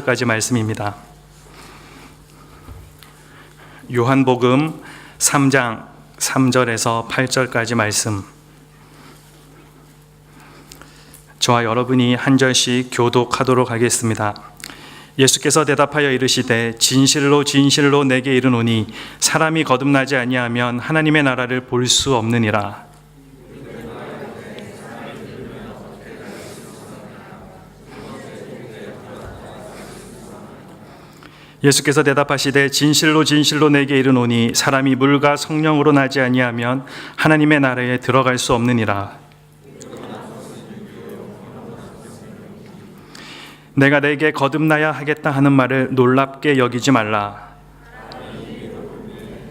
까지 말씀입니다. 요한복음 3장 3절에서 8절까지 말씀. 저와 여러분이 한 절씩 교독하도록 하겠습니다. 예수께서 대답하여 이르시되 진실로 진실로 내게 이르노니 사람이 거듭나지 아니하면 하나님의 나라를 볼 수 없느니라. 예수께서 대답하시되 진실로 진실로 내게 이르노니 사람이 물과 성령으로 나지 아니하면 하나님의 나라에 들어갈 수 없느니라. 내가 내게 거듭나야 하겠다 하는 말을 놀랍게 여기지 말라.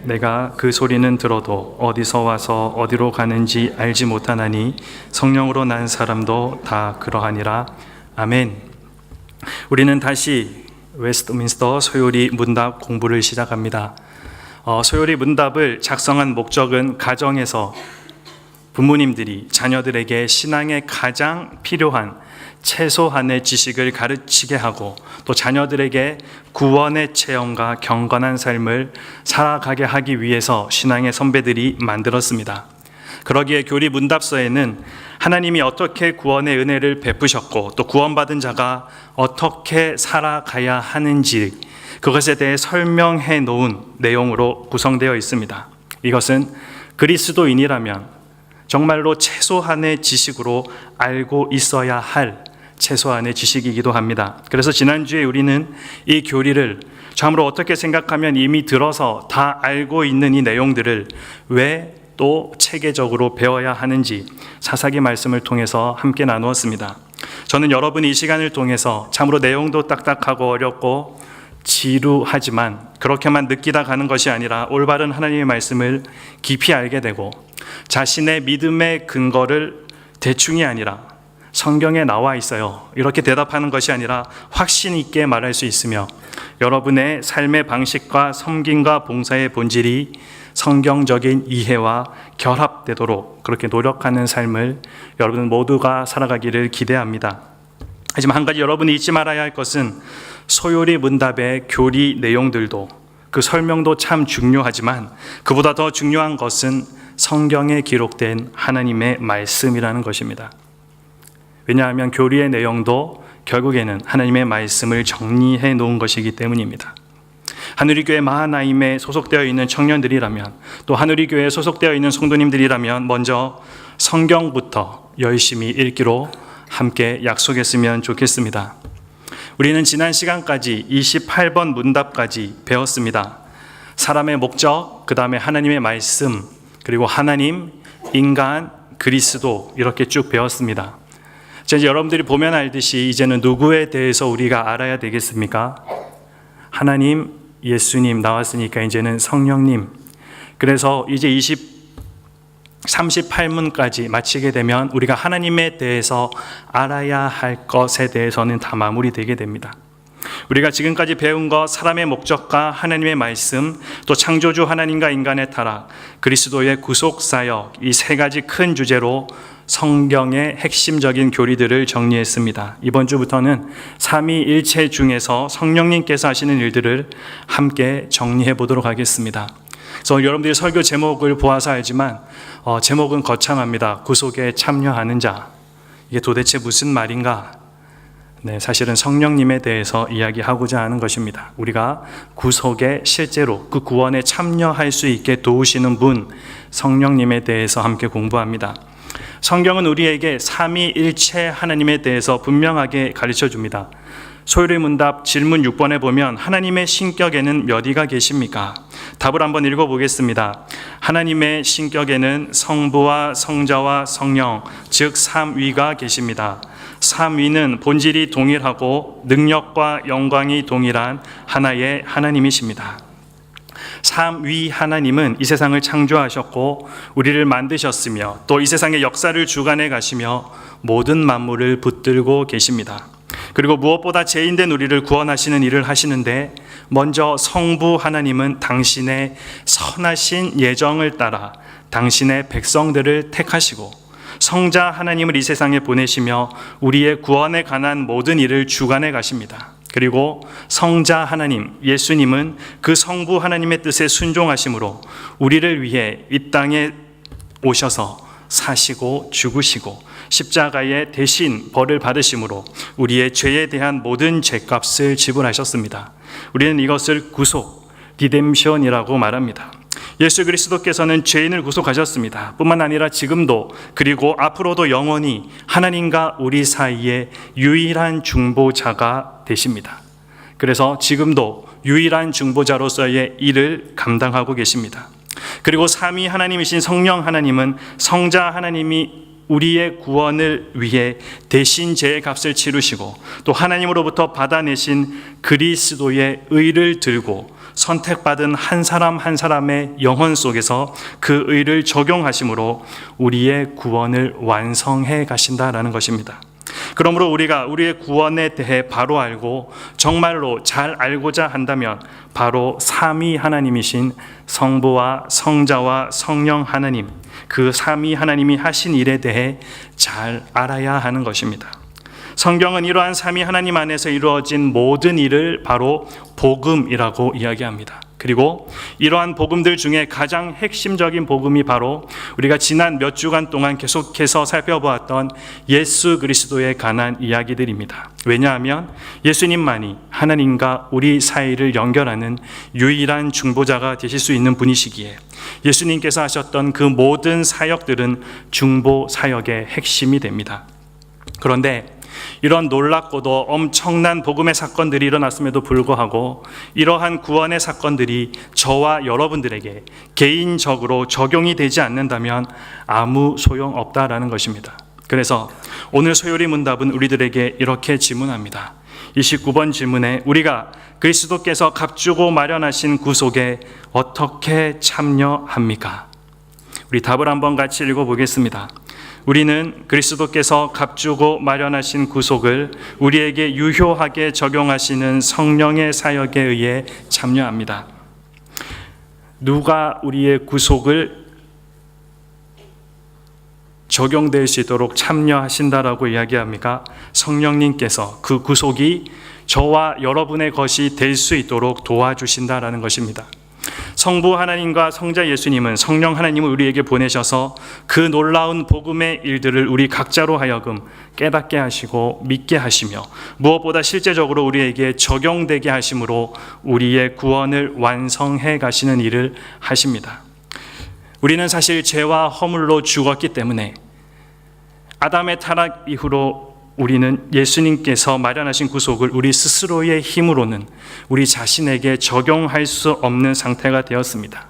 내가 그 소리는 들어도 어디서 와서 어디로 가는지 알지 못하나니 성령으로 난 사람도 다 그러하니라. 아멘. 우리는 다시 웨스트민스터 소요리 문답 공부를 시작합니다. 소요리 문답을 작성한 목적은 가정에서 부모님들이 자녀들에게 신앙의 가장 필요한 최소한의 지식을 가르치게 하고 또 자녀들에게 구원의 체험과 경건한 삶을 살아가게 하기 위해서 신앙의 선배들이 만들었습니다. 그러기에 교리 문답서에는 하나님이 어떻게 구원의 은혜를 베푸셨고 또 구원받은 자가 어떻게 살아가야 하는지 그것에 대해 설명해 놓은 내용으로 구성되어 있습니다. 이것은 그리스도인이라면 정말로 최소한의 지식으로 알고 있어야 할 최소한의 지식이기도 합니다. 그래서 지난주에 우리는 이 교리를 참으로 어떻게 생각하면 이미 들어서 다 알고 있는 이 내용들을 왜 또 체계적으로 배워야 하는지 사사기 말씀을 통해서 함께 나누었습니다. 저는 여러분이 이 시간을 통해서 참으로 내용도 딱딱하고 어렵고 지루하지만 그렇게만 느끼다 가는 것이 아니라 올바른 하나님의 말씀을 깊이 알게 되고 자신의 믿음의 근거를 대충이 아니라 성경에 나와 있어요 이렇게 대답하는 것이 아니라 확신 있게 말할 수 있으며 여러분의 삶의 방식과 섬김과 봉사의 본질이 성경적인 이해와 결합되도록 그렇게 노력하는 삶을 여러분 모두가 살아가기를 기대합니다. 하지만 한 가지 여러분이 잊지 말아야 할 것은 소요리 문답의 교리 내용들도 그 설명도 참 중요하지만 그보다 더 중요한 것은 성경에 기록된 하나님의 말씀이라는 것입니다. 왜냐하면 교리의 내용도 결국에는 하나님의 말씀을 정리해 놓은 것이기 때문입니다. 하누리교회 마하나임에 소속되어 있는 청년들이라면 또 하누리교회에 소속되어 있는 성도님들이라면 먼저 성경부터 열심히 읽기로 함께 약속했으면 좋겠습니다. 우리는 지난 시간까지 28번 문답까지 배웠습니다. 사람의 목적, 그 다음에 하나님의 말씀, 그리고 하나님, 인간, 그리스도 이렇게 쭉 배웠습니다. 이제 여러분들이 보면 알듯이 이제는 누구에 대해서 우리가 알아야 되겠습니까? 하나님, 예수님 나왔으니까 이제는 성령님. 그래서 이제 38문까지 마치게 되면 우리가 하나님에 대해서 알아야 할 것에 대해서는 다 마무리되게 됩니다. 우리가 지금까지 배운 것, 사람의 목적과 하나님의 말씀, 또 창조주 하나님과 인간의 타락, 그리스도의 구속사역, 이 세 가지 큰 주제로 성경의 핵심적인 교리들을 정리했습니다. 이번 주부터는 삼위일체 중에서 성령님께서 하시는 일들을 함께 정리해 보도록 하겠습니다. 그래서 여러분들이 설교 제목을 보아서 알지만 제목은 거창합니다. 구속에 참여하는 자. 이게 도대체 무슨 말인가? 네, 사실은 성령님에 대해서 이야기하고자 하는 것입니다. 우리가 구속에 실제로 그 구원에 참여할 수 있게 도우시는 분 성령님에 대해서 함께 공부합니다. 성경은 우리에게 삼위일체 하나님에 대해서 분명하게 가르쳐 줍니다. 소요리 문답 질문 6번에 보면 하나님의 신격에는 몇 위가 계십니까? 답을 한번 읽어보겠습니다. 하나님의 신격에는 성부와 성자와 성령, 즉 삼위가 계십니다. 삼위는 본질이 동일하고 능력과 영광이 동일한 하나의 하나님이십니다. 삼위 하나님은 이 세상을 창조하셨고 우리를 만드셨으며 또 이 세상의 역사를 주관해 가시며 모든 만물을 붙들고 계십니다. 그리고 무엇보다 죄인된 우리를 구원하시는 일을 하시는데 먼저 성부 하나님은 당신의 선하신 예정을 따라 당신의 백성들을 택하시고 성자 하나님을 이 세상에 보내시며 우리의 구원에 관한 모든 일을 주관해 가십니다. 그리고 성자 하나님, 예수님은 그 성부 하나님의 뜻에 순종하심으로 우리를 위해 이 땅에 오셔서 사시고 죽으시고 십자가에 대신 벌을 받으심으로 우리의 죄에 대한 모든 죄값을 지불하셨습니다. 우리는 이것을 구속, 리뎀션이라고 말합니다. 예수 그리스도께서는 죄인을 구속하셨습니다. 뿐만 아니라 지금도 그리고 앞으로도 영원히 하나님과 우리 사이에 유일한 중보자가 되십니다. 그래서 지금도 유일한 중보자로서의 일을 감당하고 계십니다. 그리고 삼위 하나님이신 성령 하나님은 성자 하나님이 우리의 구원을 위해 대신 죄의 값을 치르시고 또 하나님으로부터 받아내신 그리스도의 의를 들고 선택받은 한 사람 한 사람의 영혼 속에서 그 의를 적용하심으로 우리의 구원을 완성해 가신다라는 것입니다. 그러므로 우리가 우리의 구원에 대해 바로 알고 정말로 잘 알고자 한다면 바로 삼위 하나님이신 성부와 성자와 성령 하나님, 그 삼위 하나님이 하신 일에 대해 잘 알아야 하는 것입니다. 성경은 이러한 삼위 하나님 안에서 이루어진 모든 일을 바로 복음이라고 이야기합니다. 그리고 이러한 복음들 중에 가장 핵심적인 복음이 바로 우리가 지난 몇 주간 동안 계속해서 살펴보았던 예수 그리스도에 관한 이야기들입니다. 왜냐하면 예수님만이 하나님과 우리 사이를 연결하는 유일한 중보자가 되실 수 있는 분이시기에 예수님께서 하셨던 그 모든 사역들은 중보 사역의 핵심이 됩니다. 그런데 이런 놀랍고도 엄청난 복음의 사건들이 일어났음에도 불구하고 이러한 구원의 사건들이 저와 여러분들에게 개인적으로 적용이 되지 않는다면 아무 소용없다라는 것입니다. 그래서 오늘 소요리 문답은 우리들에게 이렇게 질문합니다. 29번 질문에 우리가 그리스도께서 값주고 마련하신 구속에 어떻게 참여합니까? 우리 답을 한번 같이 읽어보겠습니다. 우리는 그리스도께서 값주고 마련하신 구속을 우리에게 유효하게 적용하시는 성령의 사역에 의해 참여합니다. 누가 우리의 구속을 적용될 수 있도록 참여하신다라고 이야기합니까? 성령님께서 그 구속이 저와 여러분의 것이 될 수 있도록 도와주신다라는 것입니다. 성부 하나님과 성자 예수님은 성령 하나님을 우리에게 보내셔서 그 놀라운 복음의 일들을 우리 각자로 하여금 깨닫게 하시고 믿게 하시며 무엇보다 실제적으로 우리에게 적용되게 하심으로 우리의 구원을 완성해 가시는 일을 하십니다. 우리는 사실 죄와 허물로 죽었기 때문에 아담의 타락 이후로 우리는 예수님께서 마련하신 구속을 우리 스스로의 힘으로는 우리 자신에게 적용할 수 없는 상태가 되었습니다.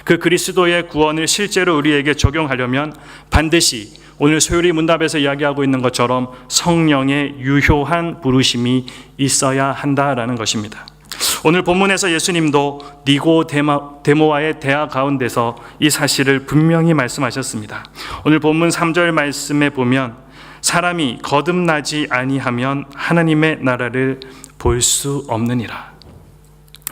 그 그리스도의 구원을 실제로 우리에게 적용하려면 반드시 오늘 소요리 문답에서 이야기하고 있는 것처럼 성령의 유효한 부르심이 있어야 한다라는 것입니다. 오늘 본문에서 예수님도 니고데모와의 대화 가운데서 이 사실을 분명히 말씀하셨습니다. 오늘 본문 3절 말씀에 보면 사람이 거듭나지 아니하면 하나님의 나라를 볼 수 없느니라.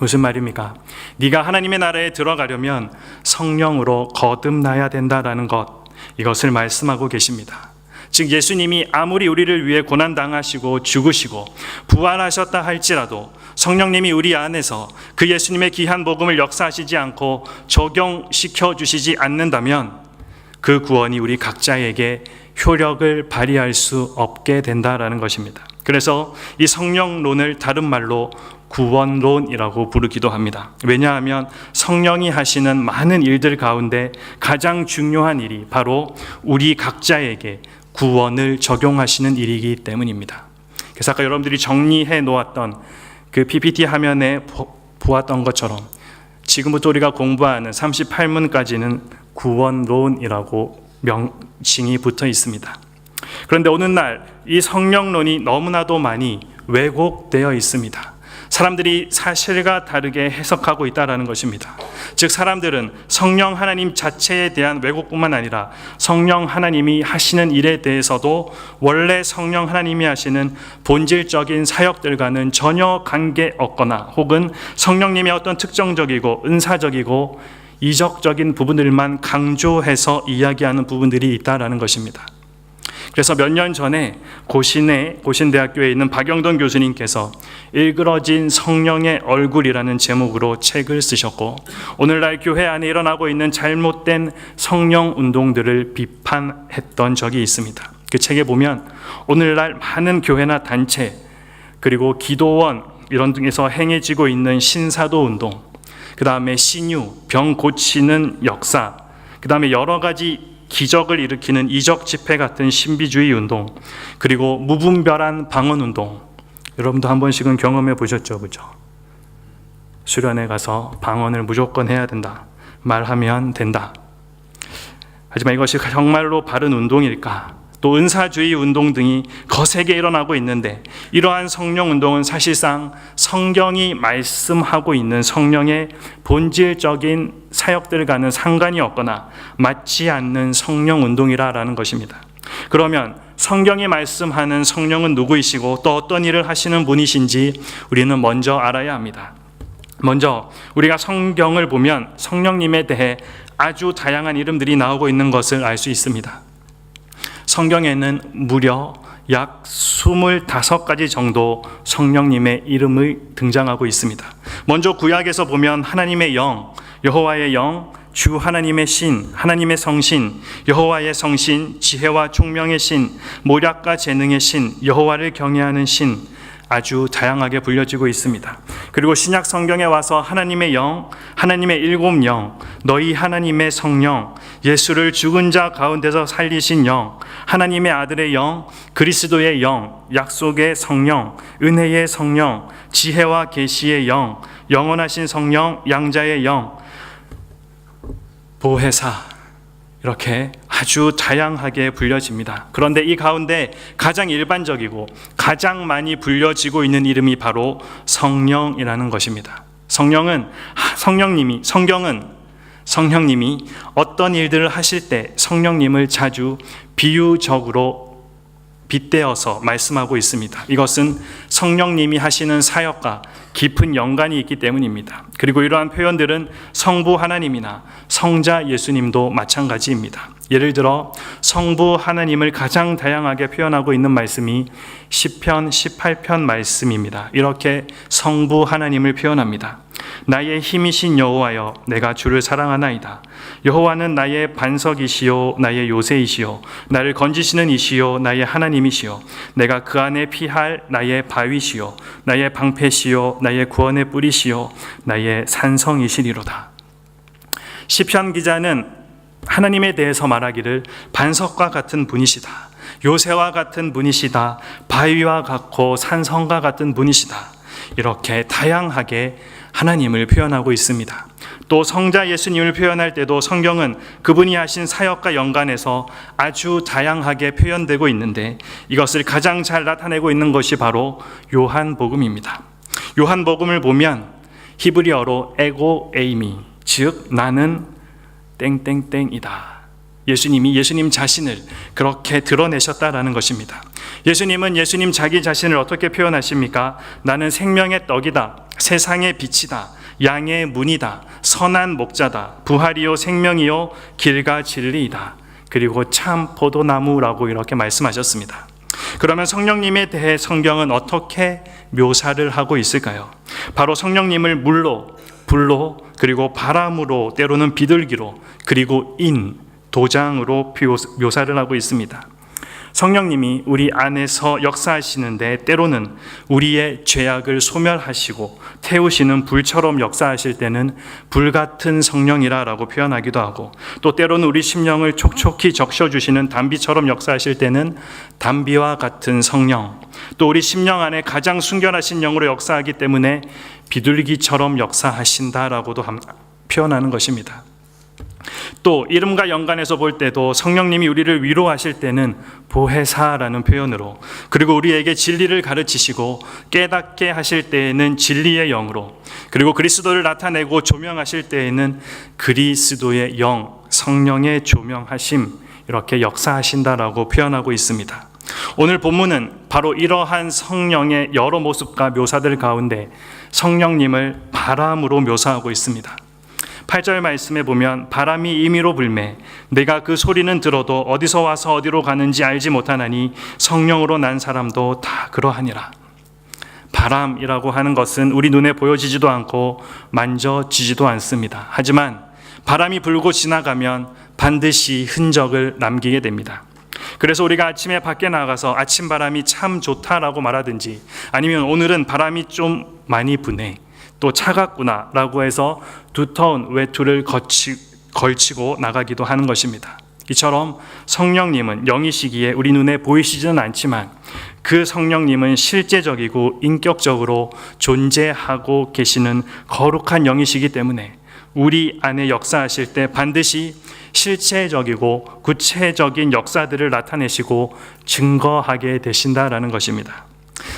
무슨 말입니까? 네가 하나님의 나라에 들어가려면 성령으로 거듭나야 된다라는 것, 이것을 말씀하고 계십니다. 즉 예수님이 아무리 우리를 위해 고난당하시고 죽으시고 부활하셨다 할지라도 성령님이 우리 안에서 그 예수님의 귀한 복음을 역사하시지 않고 적용시켜 주시지 않는다면 그 구원이 우리 각자에게 효력을 발휘할 수 없게 된다라는 것입니다. 그래서 이 성령론을 다른 말로 구원론이라고 부르기도 합니다. 왜냐하면 성령이 하시는 많은 일들 가운데 가장 중요한 일이 바로 우리 각자에게 구원을 적용하시는 일이기 때문입니다. 그래서 아까 여러분들이 정리해 놓았던 그 PPT 화면에 보았던 것처럼 지금부터 우리가 공부하는 38문까지는 구원론이라고 명칭이 붙어 있습니다. 그런데 오늘날 이 성령론이 너무나도 많이 왜곡되어 있습니다. 사람들이 사실과 다르게 해석하고 있다는 것입니다. 즉 사람들은 성령 하나님 자체에 대한 왜곡뿐만 아니라 성령 하나님이 하시는 일에 대해서도 원래 성령 하나님이 하시는 본질적인 사역들과는 전혀 관계없거나 혹은 성령님의 어떤 특정적이고 은사적이고 이적적인 부분들만 강조해서 이야기하는 부분들이 있다는 것입니다. 그래서 몇 년 전에 고신대학교에 있는 박영돈 교수님께서 일그러진 성령의 얼굴이라는 제목으로 책을 쓰셨고, 오늘날 교회 안에 일어나고 있는 잘못된 성령 운동들을 비판했던 적이 있습니다. 그 책에 보면 오늘날 많은 교회나 단체, 그리고 기도원 이런 등에서 행해지고 있는 신사도 운동, 그 다음에 신유, 병 고치는 역사, 그 다음에 여러 가지 기적을 일으키는 이적 집회 같은 신비주의 운동, 그리고 무분별한 방언 운동, 여러분도 한 번씩은 경험해 보셨죠, 그죠? 수련회 가서 방언을 무조건 해야 된다, 말하면 된다. 하지만 이것이 정말로 바른 운동일까? 또 은사주의 운동 등이 거세게 일어나고 있는데, 이러한 성령 운동은 사실상 성경이 말씀하고 있는 성령의 본질적인 사역들과는 상관이 없거나 맞지 않는 성령 운동이라는 것입니다. 그러면 성경이 말씀하는 성령은 누구이시고 또 어떤 일을 하시는 분이신지 우리는 먼저 알아야 합니다. 먼저 우리가 성경을 보면 성령님에 대해 아주 다양한 이름들이 나오고 있는 것을 알 수 있습니다. 성경에는 무려 약 25가지 정도 성령님의 이름이 등장하고 있습니다. 먼저 구약에서 보면 하나님의 영, 여호와의 영, 주 하나님의 신, 하나님의 성신, 여호와의 성신, 지혜와 총명의 신, 모략과 재능의 신, 여호와를 경외하는 신, 아주 다양하게 불려지고 있습니다. 그리고 신약 성경에 와서 하나님의 영, 하나님의 7영, 너희 하나님의 성령, 예수를 죽은 자 가운데서 살리신 영, 하나님의 아들의 영, 그리스도의 영, 약속의 성령, 은혜의 성령, 지혜와 계시의 영, 영원하신 성령, 양자의 영, 보혜사, 이렇게 아주 다양하게 불려집니다. 그런데 이 가운데 가장 일반적이고 가장 많이 불려지고 있는 이름이 바로 성령이라는 것입니다. 성경은 성령님이 어떤 일들을 하실 때 성령님을 자주 비유적으로 빗대어서 말씀하고 있습니다. 이것은 성령님이 하시는 사역과 깊은 연관이 있기 때문입니다. 그리고 이러한 표현들은 성부 하나님이나 성자 예수님도 마찬가지입니다. 예를 들어 성부 하나님을 가장 다양하게 표현하고 있는 말씀이 시편 18편 말씀입니다. 이렇게 성부 하나님을 표현합니다. 나의 힘이신 여호와여, 내가 주를 사랑하나이다. 여호와는 나의 반석이시요 나의 요새이시요 나를 건지시는 이시요 나의 하나님이시요 내가 그 안에 피할 나의 바위시요 나의 방패시요 나의 구원의 뿌리시요 나의 산성이시리로다. 시편 기자는 하나님에 대해서 말하기를 반석과 같은 분이시다, 요새와 같은 분이시다, 바위와 같고 산성과 같은 분이시다, 이렇게 다양하게 하나님을 표현하고 있습니다. 또 성자 예수님을 표현할 때도 성경은 그분이 하신 사역과 연관해서 아주 다양하게 표현되고 있는데, 이것을 가장 잘 나타내고 있는 것이 바로 요한복음입니다. 요한복음을 보면 히브리어로 에고 에이미, 즉 나는 땡땡땡이다, 예수님이 예수님 자신을 그렇게 드러내셨다라는 것입니다. 예수님은 예수님 자기 자신을 어떻게 표현하십니까? 나는 생명의 떡이다, 세상의 빛이다, 양의 문이다, 선한 목자다, 부활이요 생명이요 길과 진리이다, 그리고 참 포도나무라고 이렇게 말씀하셨습니다. 그러면 성령님에 대해 성경은 어떻게 묘사를 하고 있을까요? 바로 성령님을 물로, 불로, 그리고 바람으로, 때로는 비둘기로, 그리고 도장으로 묘사를 하고 있습니다. 성령님이 우리 안에서 역사하시는데 때로는 우리의 죄악을 소멸하시고 태우시는 불처럼 역사하실 때는 불같은 성령이라고 표현하기도 하고, 또 때로는 우리 심령을 촉촉히 적셔주시는 담비처럼 역사하실 때는 담비와 같은 성령, 또 우리 심령 안에 가장 순결하신 영으로 역사하기 때문에 비둘기처럼 역사하신다라고도 표현하는 것입니다. 또 이름과 연관해서 볼 때도 성령님이 우리를 위로하실 때는 보혜사라는 표현으로, 그리고 우리에게 진리를 가르치시고 깨닫게 하실 때에는 진리의 영으로, 그리고 그리스도를 나타내고 조명하실 때에는 그리스도의 영, 성령의 조명하심, 이렇게 역사하신다라고 표현하고 있습니다. 오늘 본문은 바로 이러한 성령의 여러 모습과 묘사들 가운데 성령님을 바람으로 묘사하고 있습니다. 8절 말씀에 보면 바람이 임의로 불매 내가 그 소리는 들어도 어디서 와서 어디로 가는지 알지 못하나니 성령으로 난 사람도 다 그러하니라. 바람이라고 하는 것은 우리 눈에 보여지지도 않고 만져지지도 않습니다. 하지만 바람이 불고 지나가면 반드시 흔적을 남기게 됩니다. 그래서 우리가 아침에 밖에 나가서 아침 바람이 참 좋다라고 말하든지, 아니면 오늘은 바람이 좀 많이 부네, 또 차갑구나 라고 해서 두터운 외투를 걸치고 나가기도 하는 것입니다. 이처럼 성령님은 영이시기에 우리 눈에 보이시지는 않지만 그 성령님은 실제적이고 인격적으로 존재하고 계시는 거룩한 영이시기 때문에 우리 안에 역사하실 때 반드시 실체적이고 구체적인 역사들을 나타내시고 증거하게 되신다라는 것입니다.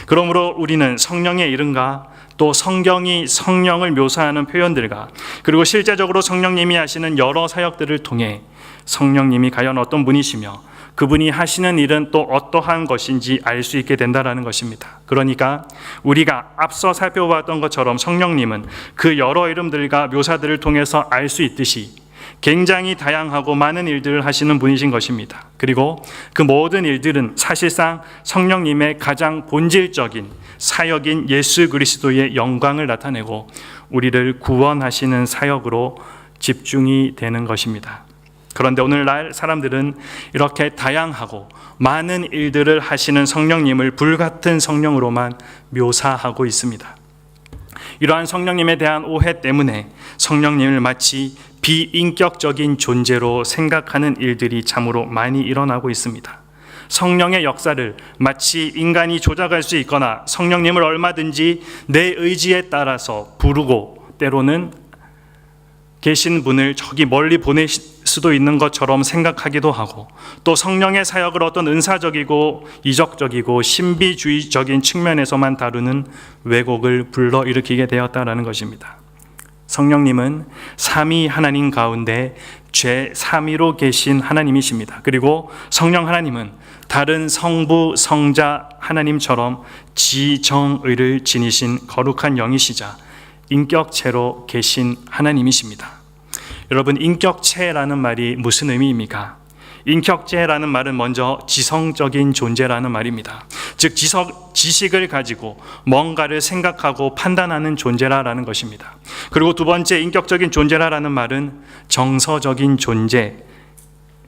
그러므로 우리는 성령의 이름과 또 성경이 성령을 묘사하는 표현들과 그리고 실제적으로 성령님이 하시는 여러 사역들을 통해 성령님이 과연 어떤 분이시며 그분이 하시는 일은 또 어떠한 것인지 알 수 있게 된다는 것입니다. 그러니까 우리가 앞서 살펴봤던 것처럼 성령님은 그 여러 이름들과 묘사들을 통해서 알 수 있듯이 굉장히 다양하고 많은 일들을 하시는 분이신 것입니다. 그리고 그 모든 일들은 사실상 성령님의 가장 본질적인 사역인 예수 그리스도의 영광을 나타내고 우리를 구원하시는 사역으로 집중이 되는 것입니다. 그런데 오늘날 사람들은 이렇게 다양하고 많은 일들을 하시는 성령님을 불같은 성령으로만 묘사하고 있습니다. 이러한 성령님에 대한 오해 때문에 성령님을 마치 비인격적인 존재로 생각하는 일들이 참으로 많이 일어나고 있습니다. 성령의 역사를 마치 인간이 조작할 수 있거나 성령님을 얼마든지 내 의지에 따라서 부르고 때로는 계신 분을 저기 멀리 보낼 수도 있는 것처럼 생각하기도 하고, 또 성령의 사역을 어떤 은사적이고 이적적이고 신비주의적인 측면에서만 다루는 왜곡을 불러일으키게 되었다는 것입니다. 성령님은 삼위 하나님 가운데 제3위로 계신 하나님이십니다. 그리고 성령 하나님은 다른 성부, 성자 하나님처럼 지정의를 지니신 거룩한 영이시자 인격체로 계신 하나님이십니다. 여러분, 인격체라는 말이 무슨 의미입니까? 인격체라는 말은 먼저 지성적인 존재라는 말입니다. 즉 지식을 가지고 뭔가를 생각하고 판단하는 존재라는 것입니다. 그리고 두 번째, 인격적인 존재라는 말은 정서적인 존재,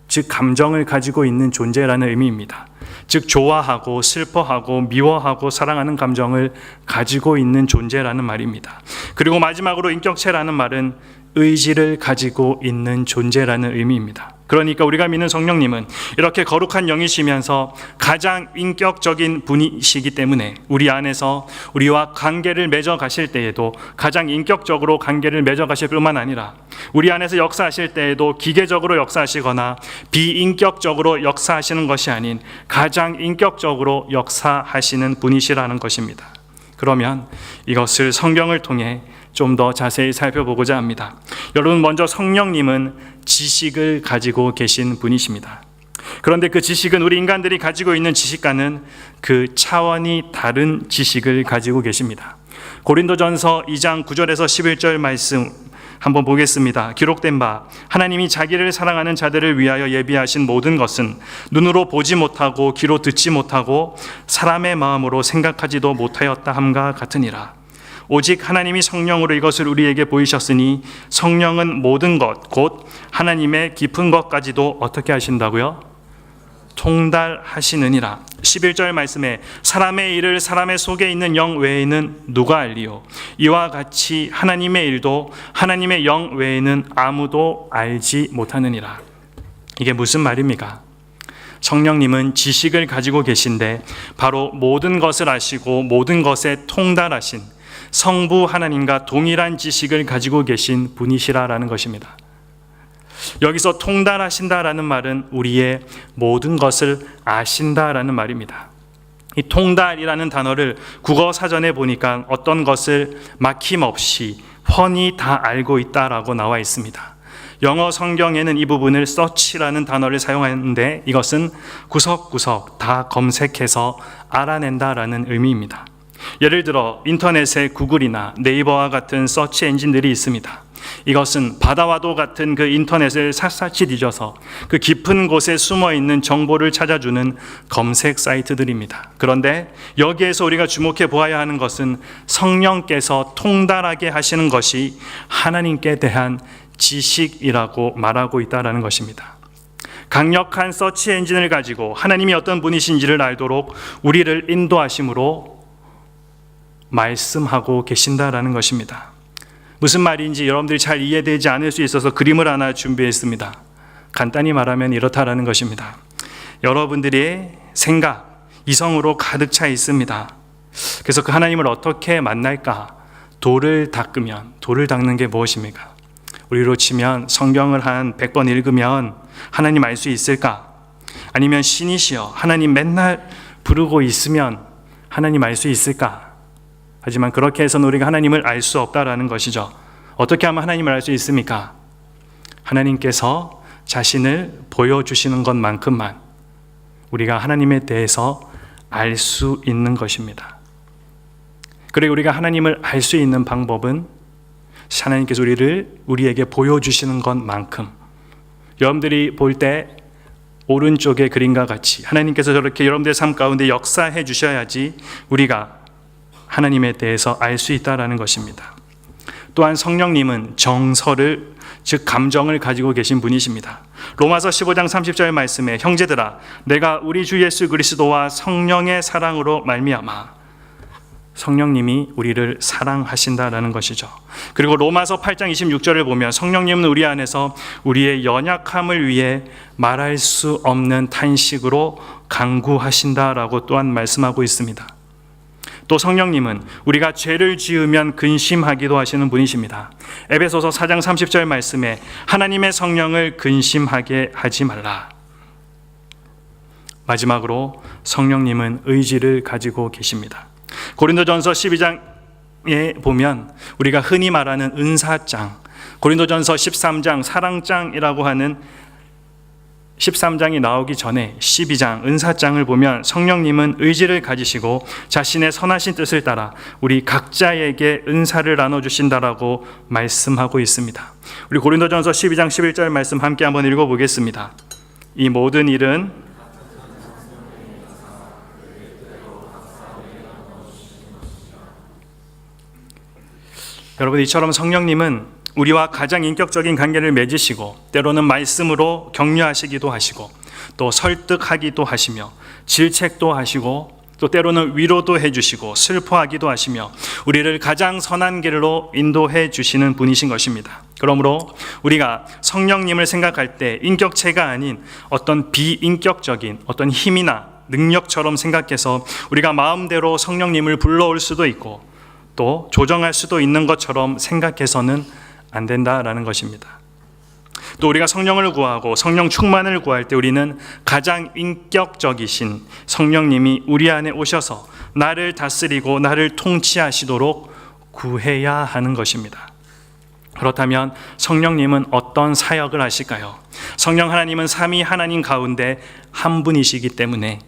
즉 감정을 가지고 있는 존재라는 의미입니다. 즉 좋아하고 슬퍼하고 미워하고 사랑하는 감정을 가지고 있는 존재라는 말입니다. 그리고 마지막으로 인격체라는 말은 의지를 가지고 있는 존재라는 의미입니다. 그러니까 우리가 믿는 성령님은 이렇게 거룩한 영이시면서 가장 인격적인 분이시기 때문에 우리 안에서 우리와 관계를 맺어 가실 때에도 가장 인격적으로 관계를 맺어 가실 뿐만 아니라 우리 안에서 역사하실 때에도 기계적으로 역사하시거나 비인격적으로 역사하시는 것이 아닌 가장 인격적으로 역사하시는 분이시라는 것입니다. 그러면 이것을 성경을 통해 좀 더 자세히 살펴보고자 합니다. 여러분, 먼저 성령님은 지식을 가지고 계신 분이십니다. 그런데 그 지식은 우리 인간들이 가지고 있는 지식과는 그 차원이 다른 지식을 가지고 계십니다. 고린도전서 2장 9절에서 11절 말씀 한번 보겠습니다. 기록된 바 하나님이 자기를 사랑하는 자들을 위하여 예비하신 모든 것은 눈으로 보지 못하고 귀로 듣지 못하고 사람의 마음으로 생각하지도 못하였다 함과 같으니라. 오직 하나님이 성령으로 이것을 우리에게 보이셨으니 성령은 모든 것 곧 하나님의 깊은 것까지도 어떻게 하신다고요? 통달하시느니라. 11절 말씀에 사람의 일을 사람의 속에 있는 영 외에는 누가 알리요? 이와 같이 하나님의 일도 하나님의 영 외에는 아무도 알지 못하느니라. 이게 무슨 말입니까? 성령님은 지식을 가지고 계신데 바로 모든 것을 아시고 모든 것에 통달하신 성부 하나님과 동일한 지식을 가지고 계신 분이시라는 것입니다. 여기서 통달하신다라는 말은 우리의 모든 것을 아신다라는 말입니다. 이 통달이라는 단어를 국어 사전에 보니까 어떤 것을 막힘없이 훤히 다 알고 있다라고 나와 있습니다. 영어 성경에는 이 부분을 search라는 단어를 사용하는데 이것은 구석구석 다 검색해서 알아낸다라는 의미입니다. 예를 들어 인터넷에 구글이나 네이버와 같은 서치 엔진들이 있습니다. 이것은 바다와도 같은 그 인터넷을 샅샅이 뒤져서 그 깊은 곳에 숨어 있는 정보를 찾아주는 검색 사이트들입니다. 그런데 여기에서 우리가 주목해 보아야 하는 것은 성령께서 통달하게 하시는 것이 하나님께 대한 지식이라고 말하고 있다는 것입니다. 강력한 서치 엔진을 가지고 하나님이 어떤 분이신지를 알도록 우리를 인도하심으로 말씀하고 계신다라는 것입니다. 무슨 말인지 여러분들이 잘 이해되지 않을 수 있어서 그림을 하나 준비했습니다. 간단히 말하면 이렇다라는 것입니다. 여러분들의 생각, 이성으로 가득 차 있습니다. 그래서 그 하나님을 어떻게 만날까? 돌을 닦는 게 무엇입니까? 우리로 치면 성경을 한 100번 읽으면 하나님 알 수 있을까? 아니면 신이시여 하나님 맨날 부르고 있으면 하나님 알 수 있을까? 하지만 그렇게 해서는 우리가 하나님을 알 수 없다라는 것이죠. 어떻게 하면 하나님을 알 수 있습니까? 하나님께서 자신을 보여주시는 것만큼만 우리가 하나님에 대해서 알 수 있는 것입니다. 그리고 우리가 하나님을 알 수 있는 방법은 하나님께서 우리에게 보여주시는 것만큼, 여러분들이 볼 때 오른쪽의 그림과 같이 하나님께서 저렇게 여러분들의 삶 가운데 역사해 주셔야지 우리가 하나님에 대해서 알 수 있다는 것입니다. 또한 성령님은 정서를, 즉 감정을 가지고 계신 분이십니다. 로마서 15장 30절 말씀에 형제들아 내가 우리 주 예수 그리스도와 성령의 사랑으로 말미암아, 성령님이 우리를 사랑하신다라는 것이죠. 그리고 로마서 8장 26절을 보면 성령님은 우리 안에서 우리의 연약함을 위해 말할 수 없는 탄식으로 간구하신다라고 또한 말씀하고 있습니다. 또 성령님은 우리가 죄를 지으면 근심하기도 하시는 분이십니다. 에베소서 4장 30절 말씀에 하나님의 성령을 근심하게 하지 말라. 마지막으로 성령님은 의지를 가지고 계십니다. 고린도전서 12장에 보면 우리가 흔히 말하는 은사장, 고린도전서 13장 사랑장이라고 하는 13장이 나오기 전에 12장 은사장을 보면 성령님은 의지를 가지시고 자신의 선하신 뜻을 따라 우리 각자에게 은사를 나눠주신다라고 말씀하고 있습니다. 우리 고린도전서 12장 11절 말씀 함께 한번 읽어보겠습니다. 이 모든 일은 여러분, 이처럼 성령님은 우리와 가장 인격적인 관계를 맺으시고 때로는 말씀으로 격려하시기도 하시고 또 설득하기도 하시며 질책도 하시고 또 때로는 위로도 해주시고 슬퍼하기도 하시며 우리를 가장 선한 길로 인도해 주시는 분이신 것입니다. 그러므로 우리가 성령님을 생각할 때 인격체가 아닌 어떤 비인격적인 어떤 힘이나 능력처럼 생각해서 우리가 마음대로 성령님을 불러올 수도 있고 또 조정할 수도 있는 것처럼 생각해서는 안 된다라는 것입니다. 또 우리가 성령을 구하고 성령 충만을 구할 때 우리는 가장 인격적이신 성령님이 우리 안에 오셔서 나를 다스리고 나를 통치하시도록 구해야 하는 것입니다. 그렇다면 성령님은 어떤 사역을 하실까요? 성령 하나님은 삼위 하나님 가운데 한 분이시기 때문에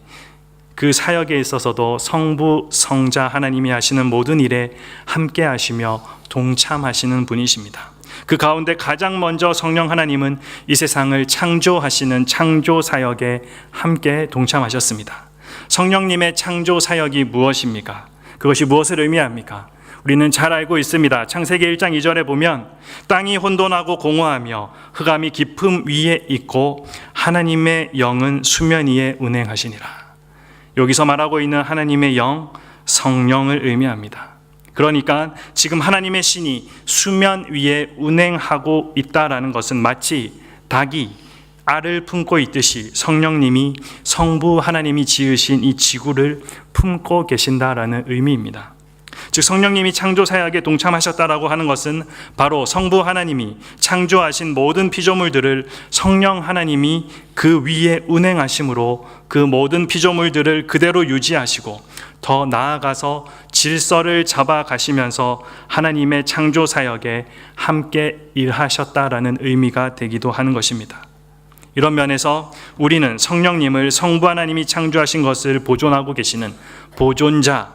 그 사역에 있어서도 성부, 성자 하나님이 하시는 모든 일에 함께 하시며 동참하시는 분이십니다. 그 가운데 가장 먼저 성령 하나님은 이 세상을 창조하시는 창조 사역에 함께 동참하셨습니다. 성령님의 창조 사역이 무엇입니까? 그것이 무엇을 의미합니까? 우리는 잘 알고 있습니다. 창세기 1장 2절에 보면 땅이 혼돈하고 공허하며 흑암이 깊음 위에 있고 하나님의 영은 수면 위에 운행하시니라. 여기서 말하고 있는 하나님의 영, 성령을 의미합니다. 그러니까 지금 하나님의 신이 수면 위에 운행하고 있다라는 것은 마치 닭이 알을 품고 있듯이 성령님이 성부 하나님이 지으신 이 지구를 품고 계신다라는 의미입니다. 즉 성령님이 창조 사역에 동참하셨다라고 하는 것은 바로 성부 하나님이 창조하신 모든 피조물들을 성령 하나님이 그 위에 운행하심으로 그 모든 피조물들을 그대로 유지하시고 더 나아가서 질서를 잡아가시면서 하나님의 창조 사역에 함께 일하셨다라는 의미가 되기도 하는 것입니다. 이런 면에서 우리는 성령님을 성부 하나님이 창조하신 것을 보존하고 계시는 보존자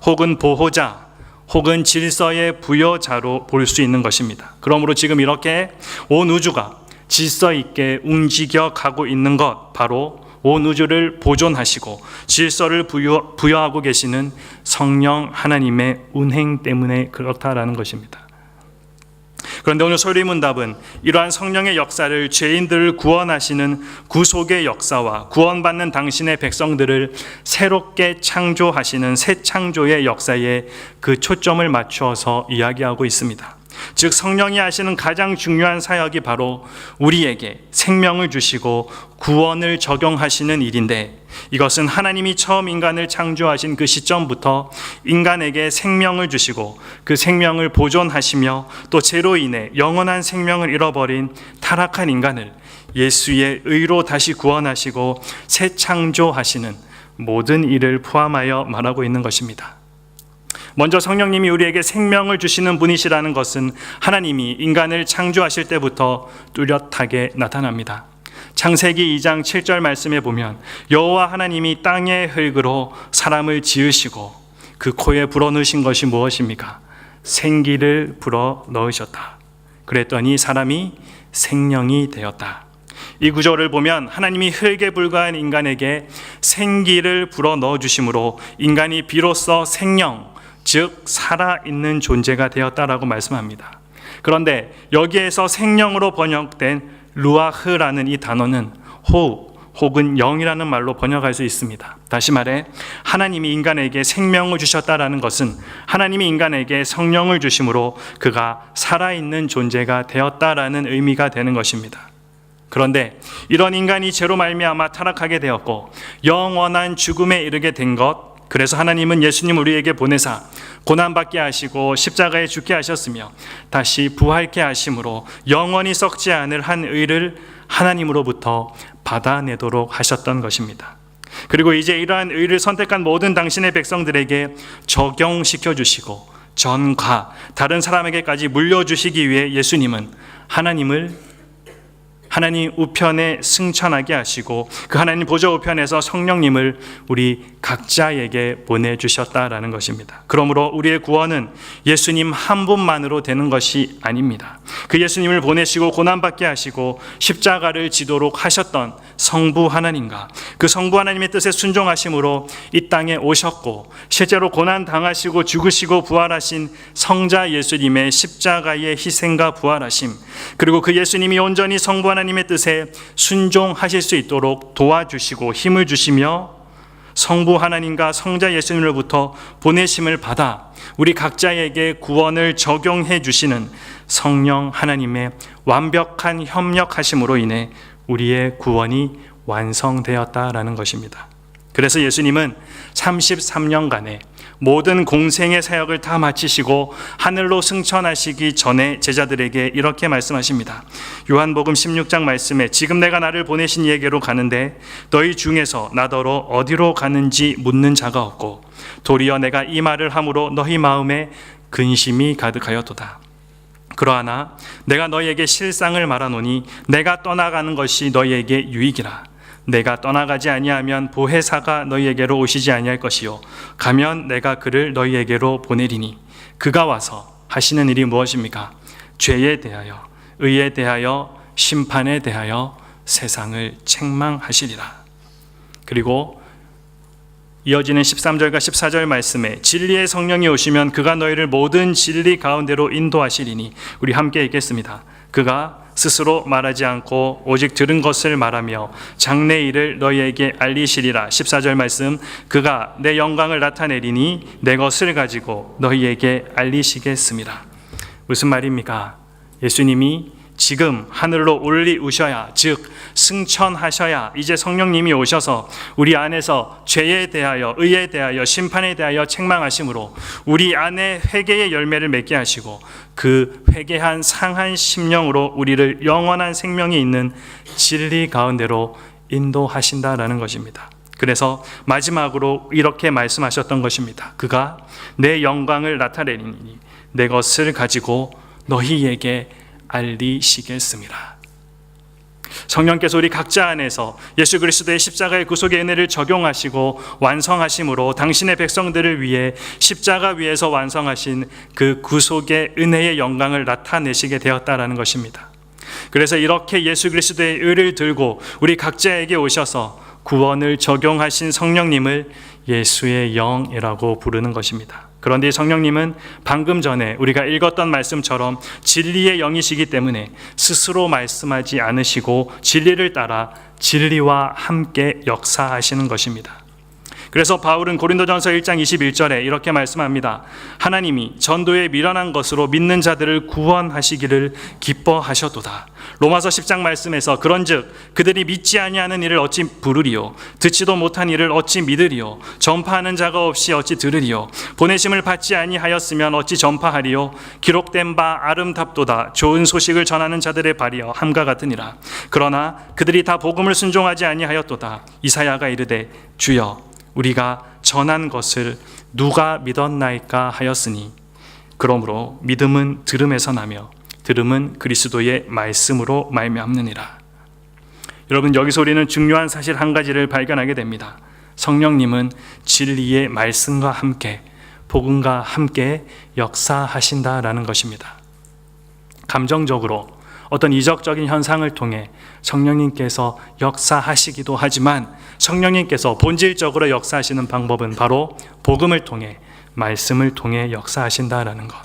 혹은 보호자 혹은 질서의 부여자로 볼 수 있는 것입니다. 그러므로 지금 이렇게 온 우주가 질서 있게 움직여 가고 있는 것, 바로 온 우주를 보존하시고 질서를 부여하고 계시는 성령 하나님의 운행 때문에 그렇다라는 것입니다. 그런데 오늘 소리문답은 이러한 성령의 역사를, 죄인들을 구원하시는 구속의 역사와 구원받는 당신의 백성들을 새롭게 창조하시는 새 창조의 역사에 그 초점을 맞추어서 이야기하고 있습니다. 즉 성령이 하시는 가장 중요한 사역이 바로 우리에게 생명을 주시고 구원을 적용하시는 일인데, 이것은 하나님이 처음 인간을 창조하신 그 시점부터 인간에게 생명을 주시고 그 생명을 보존하시며 또 죄로 인해 영원한 생명을 잃어버린 타락한 인간을 예수의 의로 다시 구원하시고 새 창조하시는 모든 일을 포함하여 말하고 있는 것입니다. 먼저 성령님이 우리에게 생명을 주시는 분이시라는 것은 하나님이 인간을 창조하실 때부터 뚜렷하게 나타납니다. 창세기 2장 7절 말씀에 보면 여호와 하나님이 땅의 흙으로 사람을 지으시고 그 코에 불어넣으신 것이 무엇입니까? 생기를 불어넣으셨다. 그랬더니 사람이 생명이 되었다. 이 구절을 보면 하나님이 흙에 불과한 인간에게 생기를 불어넣어 주심으로 인간이 비로소 생명, 즉 살아있는 존재가 되었다라고 말씀합니다. 그런데 여기에서 생명으로 번역된 루아흐라는 이 단어는 호흡 혹은 영이라는 말로 번역할 수 있습니다. 다시 말해 하나님이 인간에게 생명을 주셨다라는 것은 하나님이 인간에게 성령을 주심으로 그가 살아있는 존재가 되었다라는 의미가 되는 것입니다. 그런데 이런 인간이 죄로 말미암아 타락하게 되었고 영원한 죽음에 이르게 된 것, 그래서 하나님은 예수님 우리에게 보내사 고난받게 하시고 십자가에 죽게 하셨으며 다시 부활케 하심으로 영원히 썩지 않을 한 의를 하나님으로부터 받아내도록 하셨던 것입니다. 그리고 이제 이러한 의를 선택한 모든 당신의 백성들에게 적용시켜 주시고 전과 다른 사람에게까지 물려주시기 위해 예수님은 하나님 우편에 승천하게 하시고 그 하나님 보좌 우편에서 성령님을 우리 각자에게 보내주셨다라는 것입니다. 그러므로 우리의 구원은 예수님 한 분만으로 되는 것이 아닙니다. 그 예수님을 보내시고 고난받게 하시고 십자가를 지도록 하셨던 성부 하나님과 그 성부 하나님의 뜻에 순종하심으로 이 땅에 오셨고 실제로 고난당하시고 죽으시고 부활하신 성자 예수님의 십자가의 희생과 부활하심, 그리고 그 예수님이 온전히 성부 하나님의 뜻에 순종하실 수 있도록 도와주시고 힘을 주시며 성부 하나님과 성자 예수님으로부터 보내심을 받아 우리 각자에게 구원을 적용해 주시는 성령 하나님의 완벽한 협력하심으로 인해 우리의 구원이 완성되었다라는 것입니다. 그래서 예수님은 33년간의 모든 공생의 사역을 다 마치시고 하늘로 승천하시기 전에 제자들에게 이렇게 말씀하십니다. 요한복음 16장 말씀에 지금 내가 나를 보내신 이에게로 가는데 너희 중에서 나더러 어디로 가는지 묻는 자가 없고 도리어 내가 이 말을 함으로 너희 마음에 근심이 가득하였도다. 그러하나 내가 너희에게 실상을 말하노니 내가 떠나가는 것이 너희에게 유익이라. 내가 떠나가지 아니하면 보혜사가 너희에게로 오시지 아니할 것이요 가면 내가 그를 너희에게로 보내리니 그가 와서 하시는 일이 무엇입니까? 죄에 대하여, 의에 대하여, 심판에 대하여 세상을 책망하시리라. 그리고 이어지는 13절과 14절 말씀에 진리의 성령이 오시면 그가 너희를 모든 진리 가운데로 인도하시리니, 우리 함께 읽겠습니다. 그가 스스로 말하지 않고 오직 들은 것을 말하며 장래 일을 너희에게 알리시리라. 14절 말씀, 그가 내 영광을 나타내리니 내 것을 가지고 너희에게 알리시겠습니다. 무슨 말입니까? 예수님이 지금 하늘로 올리우셔야, 즉 승천하셔야 이제 성령님이 오셔서 우리 안에서 죄에 대하여, 의에 대하여, 심판에 대하여 책망하심으로 우리 안에 회개의 열매를 맺게 하시고 그 회개한 상한 심령으로 우리를 영원한 생명이 있는 진리 가운데로 인도하신다라는 것입니다. 그래서 마지막으로 이렇게 말씀하셨던 것입니다. 그가 내 영광을 나타내리니 내 것을 가지고 너희에게 알리시겠습니다. 성령께서 우리 각자 안에서 예수 그리스도의 십자가의 구속의 은혜를 적용하시고 완성하심으로 당신의 백성들을 위해 십자가 위에서 완성하신 그 구속의 은혜의 영광을 나타내시게 되었다라는 것입니다. 그래서 이렇게 예수 그리스도의 의를 들고 우리 각자에게 오셔서 구원을 적용하신 성령님을 예수의 영이라고 부르는 것입니다. 그런데 성령님은 방금 전에 우리가 읽었던 말씀처럼 진리의 영이시기 때문에 스스로 말씀하지 않으시고 진리를 따라 진리와 함께 역사하시는 것입니다. 그래서 바울은 고린도전서 1장 21절에 이렇게 말씀합니다. 하나님이 전도에 미련한 것으로 믿는 자들을 구원하시기를 기뻐하셨도다. 로마서 10장 말씀에서 그런즉 그들이 믿지 아니하는 일을 어찌 부르리요, 듣지도 못한 일을 어찌 믿으리요, 전파하는 자가 없이 어찌 들으리요, 보내심을 받지 아니하였으면 어찌 전파하리요, 기록된 바 아름답도다. 좋은 소식을 전하는 자들의 발이여 함과 같으니라. 그러나 그들이 다 복음을 순종하지 아니하였도다. 이사야가 이르되 주여 우리가 전한 것을 누가 믿었나이까 하였으니 그러므로 믿음은 들음에서 나며 들음은 그리스도의 말씀으로 말미암느니라. 여러분, 여기서 우리는 중요한 사실 한 가지를 발견하게 됩니다. 성령님은 진리의 말씀과 함께 복음과 함께 역사하신다라는 것입니다. 감정적으로 어떤 이적적인 현상을 통해 성령님께서 역사하시기도 하지만 성령님께서 본질적으로 역사하시는 방법은 바로 복음을 통해, 말씀을 통해 역사하신다라는 것.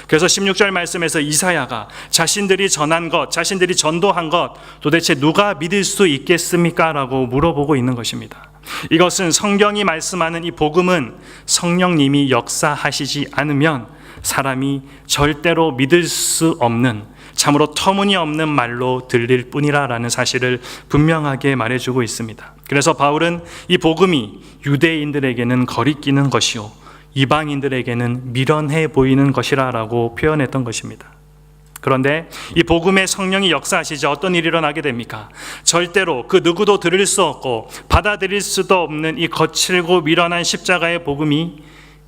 그래서 16절 말씀에서 이사야가 자신들이 전한 것, 자신들이 전도한 것 도대체 누가 믿을 수 있겠습니까? 라고 물어보고 있는 것입니다. 이것은 성경이 말씀하는 이 복음은 성령님이 역사하시지 않으면 사람이 절대로 믿을 수 없는, 참으로 터무니없는 말로 들릴 뿐이라는 사실을 분명하게 말해주고 있습니다. 그래서 바울은 이 복음이 유대인들에게는 거리끼는 것이요 이방인들에게는 미련해 보이는 것이라고 표현했던 것입니다. 그런데 이 복음의 성령이 역사하시자 어떤 일이 일어나게 됩니까? 절대로 그 누구도 들을 수 없고 받아들일 수도 없는 이 거칠고 미련한 십자가의 복음이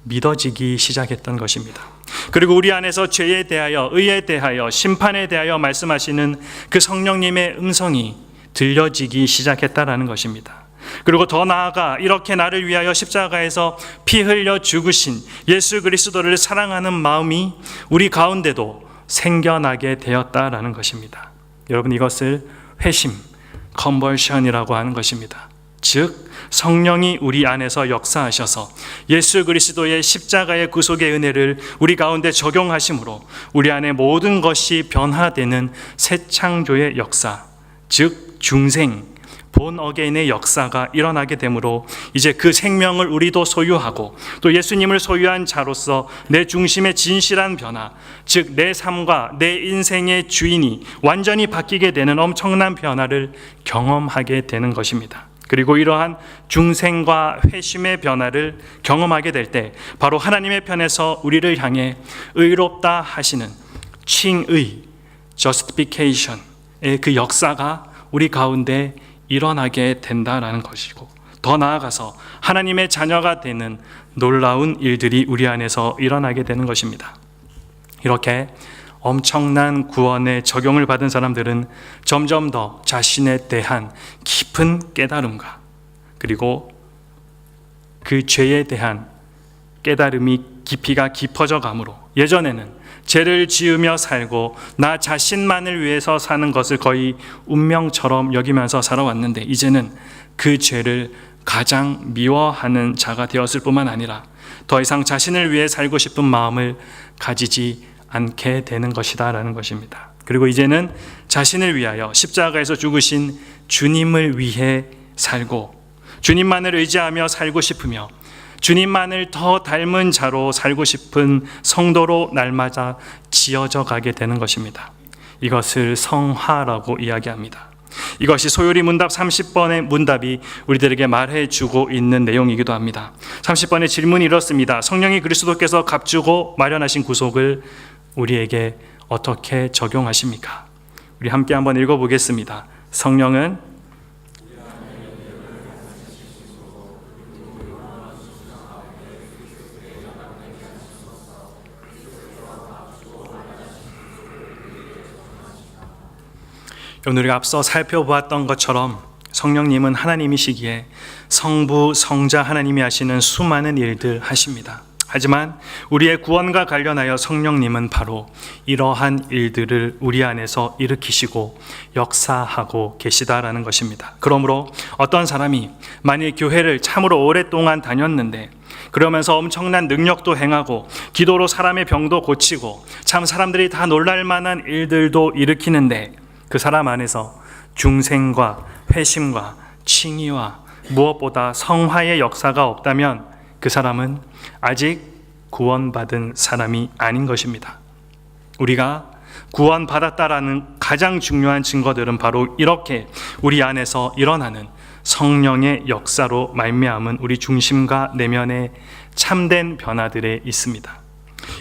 믿어지기 시작했던 것입니다. 그리고 우리 안에서 죄에 대하여, 의에 대하여, 심판에 대하여 말씀하시는 그 성령님의 음성이 들려지기 시작했다라는 것입니다. 그리고 더 나아가 이렇게 나를 위하여 십자가에서 피 흘려 죽으신 예수 그리스도를 사랑하는 마음이 우리 가운데도 생겨나게 되었다라는 것입니다. 여러분, 이것을 회심, 컨버션이라고 하는 것입니다. 즉 성령이 우리 안에서 역사하셔서 예수 그리스도의 십자가의 구속의 은혜를 우리 가운데 적용하심으로 우리 안에 모든 것이 변화되는 새 창조의 역사, 즉 중생, 본 어게인의 역사가 일어나게 되므로 이제 그 생명을 우리도 소유하고 또 예수님을 소유한 자로서 내 중심의 진실한 변화, 즉 내 삶과 내 인생의 주인이 완전히 바뀌게 되는 엄청난 변화를 경험하게 되는 것입니다. 그리고 이러한 중생과 회심의 변화를 경험하게 될 때 바로 하나님의 편에서 우리를 향해 의롭다 하시는 칭의, justification의 그 역사가 우리 가운데 일어나게 된다라는 것이고, 더 나아가서 하나님의 자녀가 되는 놀라운 일들이 우리 안에서 일어나게 되는 것입니다. 이렇게 엄청난 구원의 적용을 받은 사람들은 점점 더 자신에 대한 깊은 깨달음과 그리고 그 죄에 대한 깨달음이 깊이가 깊어져 가므로 예전에는 죄를 지으며 살고 나 자신만을 위해서 사는 것을 거의 운명처럼 여기면서 살아왔는데 이제는 그 죄를 가장 미워하는 자가 되었을 뿐만 아니라 더 이상 자신을 위해 살고 싶은 마음을 가지지 않게 되는 것이다 라는 것입니다. 그리고 이제는 자신을 위하여 십자가에서 죽으신 주님을 위해 살고 주님만을 의지하며 살고 싶으며 주님만을 더 닮은 자로 살고 싶은 성도로 날마다 지어져 가게 되는 것입니다. 이것을 성화라고 이야기합니다. 이것이 소요리 문답 30번의 문답이 우리들에게 말해주고 있는 내용이기도 합니다. 30번의 질문이 이렇습니다. 성령이 그리스도께서 값주고 마련하신 구속을 우리에게 어떻게 적용하십니까? 우리 함께 한번 읽어보겠습니다. 성령은 오늘 우리가 앞서 살펴보았던 것처럼 성령님은 하나님이시기에 성부, 성자 하나님이 하시는 수많은 일들 하십니다. 하지만 우리의 구원과 관련하여 성령님은 바로 이러한 일들을 우리 안에서 일으키시고 역사하고 계시다라는 것입니다. 그러므로 어떤 사람이 만일 교회를 참으로 오랫동안 다녔는데 그러면서 엄청난 능력도 행하고 기도로 사람의 병도 고치고 참 사람들이 다 놀랄 만한 일들도 일으키는데 그 사람 안에서 중생과 회심과 칭의와 무엇보다 성화의 역사가 없다면 그 사람은 아직 구원받은 사람이 아닌 것입니다. 우리가 구원받았다라는 가장 중요한 증거들은 바로 이렇게 우리 안에서 일어나는 성령의 역사로 말미암은 우리 중심과 내면의 참된 변화들에 있습니다.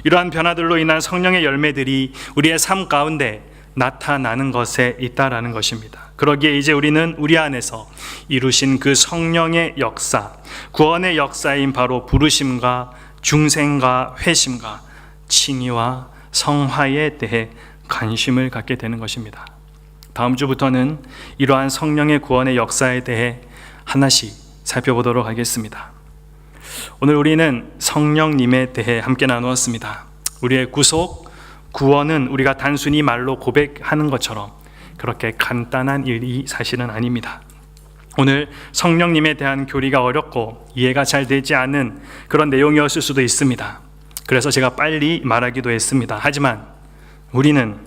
이러한 변화들로 인한 성령의 열매들이 우리의 삶 가운데 나타나는 것에 있다라는 것입니다. 그러기에 이제 우리는 우리 안에서 이루신 그 성령의 역사, 구원의 역사인 바로 부르심과 중생과 회심과 칭의와 성화에 대해 관심을 갖게 되는 것입니다. 다음 주부터는 이러한 성령의 구원의 역사에 대해 하나씩 살펴보도록 하겠습니다. 오늘 우리는 성령님에 대해 함께 나누었습니다. 우리의 구속, 구원은 우리가 단순히 말로 고백하는 것처럼 그렇게 간단한 일이 사실은 아닙니다. 오늘 성령님에 대한 교리가 어렵고 이해가 잘 되지 않은 그런 내용이었을 수도 있습니다. 그래서 제가 빨리 말하기도 했습니다. 하지만 우리는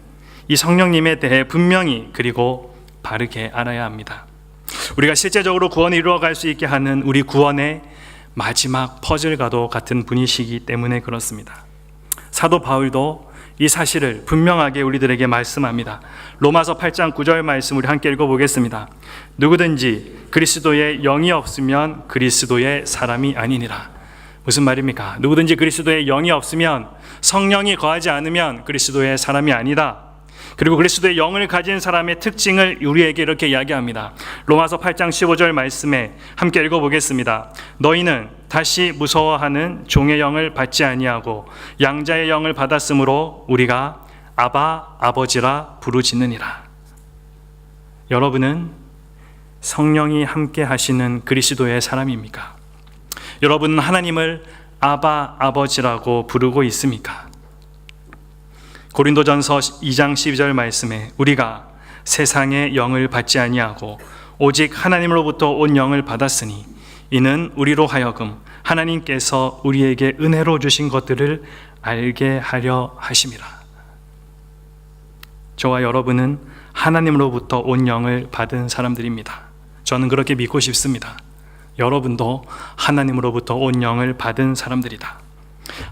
이 성령님에 대해 분명히 그리고 바르게 알아야 합니다. 우리가 실제적으로 구원을 이루어갈 수 있게 하는 우리 구원의 마지막 퍼즐과도 같은 분이시기 때문에 그렇습니다. 사도 바울도 이 사실을 분명하게 우리들에게 말씀합니다. 로마서 8장 9절 말씀 우리 함께 읽어보겠습니다. 누구든지 그리스도의 영이 없으면 그리스도의 사람이 아니니라. 무슨 말입니까? 누구든지 그리스도의 영이 없으면, 성령이 거하지 않으면 그리스도의 사람이 아니다. 그리고 그리스도의 영을 가진 사람의 특징을 우리에게 이렇게 이야기합니다. 로마서 8장 15절 말씀에 함께 읽어보겠습니다. 너희는 다시 무서워하는 종의 영을 받지 아니하고 양자의 영을 받았으므로 우리가 아바 아버지라 부르짖느니라. 여러분은 성령이 함께 하시는 그리스도의 사람입니까? 여러분은 하나님을 아바 아버지라고 부르고 있습니까? 고린도전서 2장 12절 말씀에 우리가 세상의 영을 받지 아니하고 오직 하나님으로부터 온 영을 받았으니 이는 우리로 하여금 하나님께서 우리에게 은혜로 주신 것들을 알게 하려 하심이라. 저와 여러분은 하나님으로부터 온 영을 받은 사람들입니다. 저는 그렇게 믿고 싶습니다. 여러분도 하나님으로부터 온 영을 받은 사람들이다.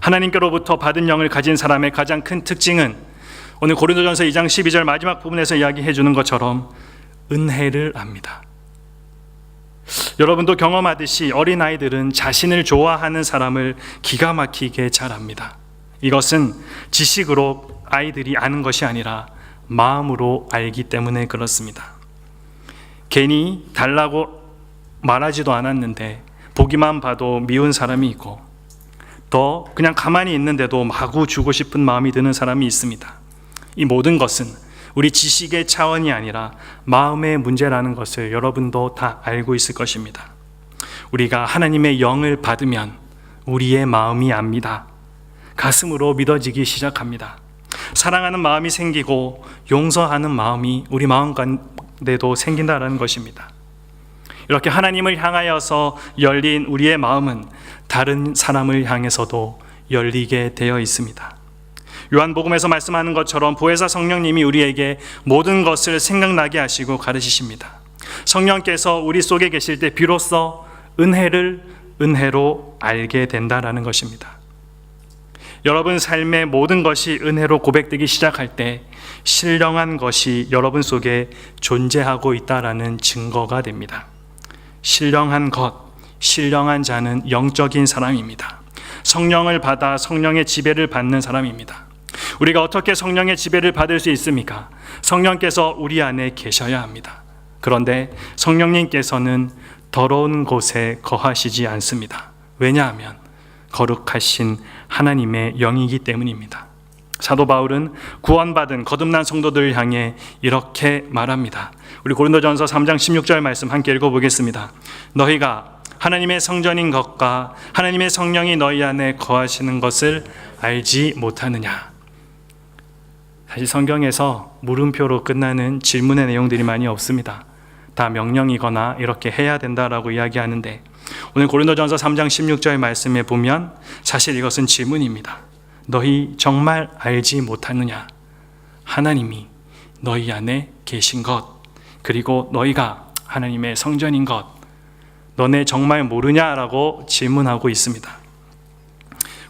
하나님께로부터 받은 영을 가진 사람의 가장 큰 특징은 오늘 고린도전서 2장 12절 마지막 부분에서 이야기해 주는 것처럼 은혜를 압니다. 여러분도 경험하듯이 어린아이들은 자신을 좋아하는 사람을 기가 막히게 잘 압니다. 이것은 지식으로 아이들이 아는 것이 아니라 마음으로 알기 때문에 그렇습니다. 괜히 달라고 말하지도 않았는데 보기만 봐도 미운 사람이 있고 또 그냥 가만히 있는데도 마구 주고 싶은 마음이 드는 사람이 있습니다. 이 모든 것은 우리 지식의 차원이 아니라 마음의 문제라는 것을 여러분도 다 알고 있을 것입니다. 우리가 하나님의 영을 받으면 우리의 마음이 압니다. 가슴으로 믿어지기 시작합니다. 사랑하는 마음이 생기고 용서하는 마음이 우리 마음 가운데도 생긴다는 것입니다. 이렇게 하나님을 향하여서 열린 우리의 마음은 다른 사람을 향해서도 열리게 되어 있습니다. 요한복음에서 말씀하는 것처럼 보혜사 성령님이 우리에게 모든 것을 생각나게 하시고 가르치십니다. 성령께서 우리 속에 계실 때 비로소 은혜를 은혜로 알게 된다라는 것입니다. 여러분 삶의 모든 것이 은혜로 고백되기 시작할 때 신령한 것이 여러분 속에 존재하고 있다라는 증거가 됩니다. 신령한 것, 신령한 자는 영적인 사람입니다. 성령을 받아 성령의 지배를 받는 사람입니다. 우리가 어떻게 성령의 지배를 받을 수 있습니까? 성령께서 우리 안에 계셔야 합니다. 그런데 성령님께서는 더러운 곳에 거하시지 않습니다. 왜냐하면 거룩하신 하나님의 영이기 때문입니다. 사도 바울은 구원받은 거듭난 성도들을 향해 이렇게 말합니다. 우리 고린도전서 3장 16절 말씀 함께 읽어보겠습니다. 너희가 하나님의 성전인 것과 하나님의 성령이 너희 안에 거하시는 것을 알지 못하느냐. 사실 성경에서 물음표로 끝나는 질문의 내용들이 많이 없습니다. 다 명령이거나 이렇게 해야 된다라고 이야기하는데, 오늘 고린도전서 3장 16절 말씀에 보면 사실 이것은 질문입니다. 너희 정말 알지 못하느냐? 하나님이 너희 안에 계신 것, 그리고 너희가 하나님의 성전인 것, 너네 정말 모르냐라고 질문하고 있습니다.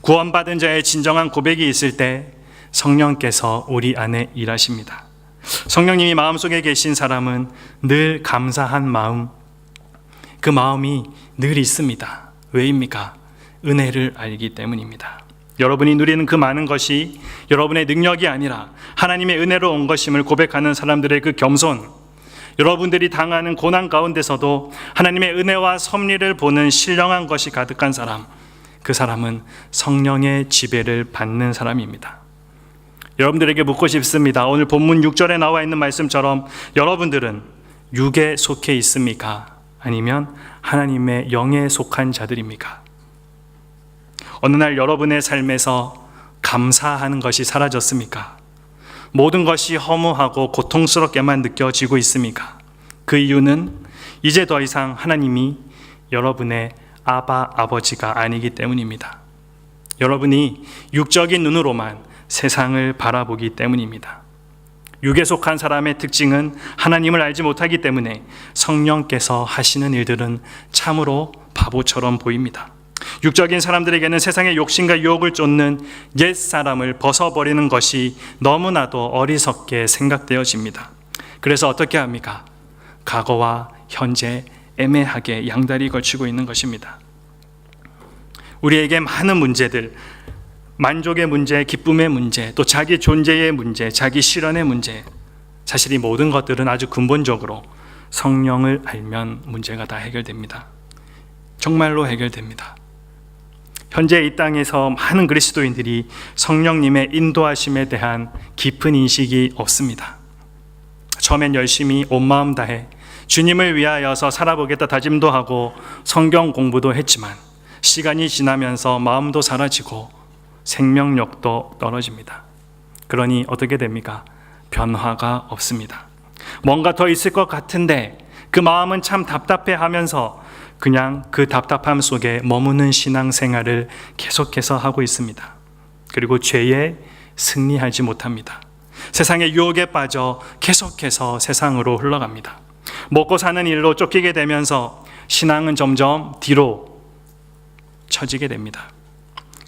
구원받은 자의 진정한 고백이 있을 때 성령께서 우리 안에 일하십니다. 성령님이 마음속에 계신 사람은 늘 감사한 마음, 그 마음이 늘 있습니다. 왜입니까? 은혜를 알기 때문입니다. 여러분이 누리는 그 많은 것이 여러분의 능력이 아니라 하나님의 은혜로 온 것임을 고백하는 사람들의 그 겸손, 여러분들이 당하는 고난 가운데서도 하나님의 은혜와 섭리를 보는 신령한 것이 가득한 사람, 그 사람은 성령의 지배를 받는 사람입니다. 여러분들에게 묻고 싶습니다. 오늘 본문 6절에 나와 있는 말씀처럼 여러분들은 육에 속해 있습니까? 아니면 하나님의 영에 속한 자들입니까? 어느 날 여러분의 삶에서 감사하는 것이 사라졌습니까? 모든 것이 허무하고 고통스럽게만 느껴지고 있습니까? 그 이유는 이제 더 이상 하나님이 여러분의 아버지가 아니기 때문입니다. 여러분이 육적인 눈으로만 세상을 바라보기 때문입니다. 육에 속한 사람의 특징은 하나님을 알지 못하기 때문에 성령께서 하시는 일들은 참으로 바보처럼 보입니다. 육적인 사람들에게는 세상의 욕심과 유혹을 쫓는 옛사람을 벗어버리는 것이 너무나도 어리석게 생각되어집니다. 그래서 어떻게 합니까? 과거와 현재 애매하게 양다리 걸치고 있는 것입니다. 우리에게 많은 문제들, 만족의 문제, 기쁨의 문제, 또 자기 존재의 문제, 자기 실현의 문제, 사실 이 모든 것들은 아주 근본적으로 성령을 알면 문제가 다 해결됩니다. 정말로 해결됩니다. 현재 이 땅에서 많은 그리스도인들이 성령님의 인도하심에 대한 깊은 인식이 없습니다. 처음엔 열심히 온 마음 다해 주님을 위하여서 살아보겠다 다짐도 하고 성경 공부도 했지만 시간이 지나면서 마음도 사라지고 생명력도 떨어집니다. 그러니 어떻게 됩니까? 변화가 없습니다. 뭔가 더 있을 것 같은데 그 마음은 참 답답해하면서 그냥 그 답답함 속에 머무는 신앙생활을 계속해서 하고 있습니다. 그리고 죄에 승리하지 못합니다. 세상의 유혹에 빠져 계속해서 세상으로 흘러갑니다. 먹고 사는 일로 쫓기게 되면서 신앙은 점점 뒤로 처지게 됩니다.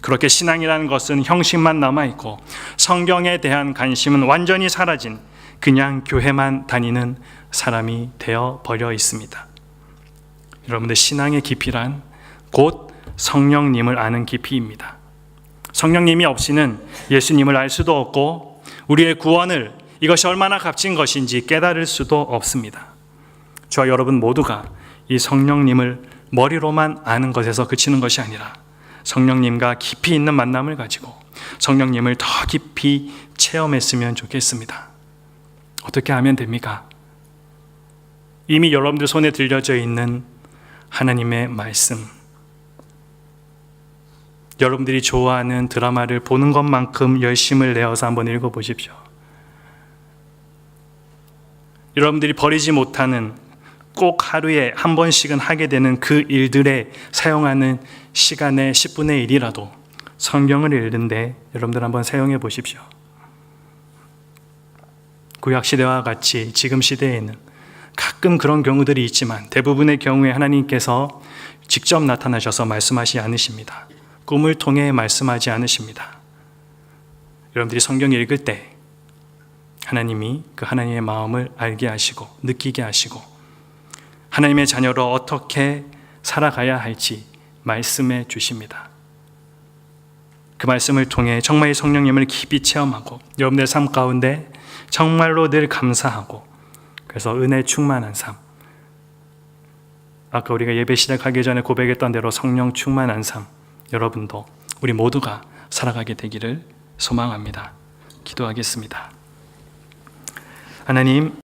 그렇게 신앙이라는 것은 형식만 남아있고 성경에 대한 관심은 완전히 사라진 그냥 교회만 다니는 사람이 되어버려 있습니다. 여러분들, 신앙의 깊이란 곧 성령님을 아는 깊이입니다. 성령님이 없이는 예수님을 알 수도 없고 우리의 구원을, 이것이 얼마나 값진 것인지 깨달을 수도 없습니다. 저와 여러분 모두가 이 성령님을 머리로만 아는 것에서 그치는 것이 아니라 성령님과 깊이 있는 만남을 가지고 성령님을 더 깊이 체험했으면 좋겠습니다. 어떻게 하면 됩니까? 이미 여러분들 손에 들려져 있는 하나님의 말씀, 여러분들이 좋아하는 드라마를 보는 것만큼 열심을 내어서 한번 읽어보십시오. 여러분들이 버리지 못하는, 꼭 하루에 한 번씩은 하게 되는 그 일들에 사용하는 시간의 10분의 1이라도 성경을 읽는데 여러분들 한번 사용해 보십시오. 구약시대와 같이 지금 시대에는 가끔 그런 경우들이 있지만 대부분의 경우에 하나님께서 직접 나타나셔서 말씀하시지 않으십니다. 꿈을 통해 말씀하지 않으십니다. 여러분들이 성경 읽을 때 하나님이 그 하나님의 마음을 알게 하시고 느끼게 하시고 하나님의 자녀로 어떻게 살아가야 할지 말씀해 주십니다. 그 말씀을 통해 정말 성령님을 깊이 체험하고 여러분의 삶 가운데 정말로 늘 감사하고, 그래서 은혜 충만한 삶, 아까 우리가 예배 시작하기 전에 고백했던 대로 성령 충만한 삶, 여러분도 우리 모두가 살아가게 되기를 소망합니다. 기도하겠습니다. 하나님,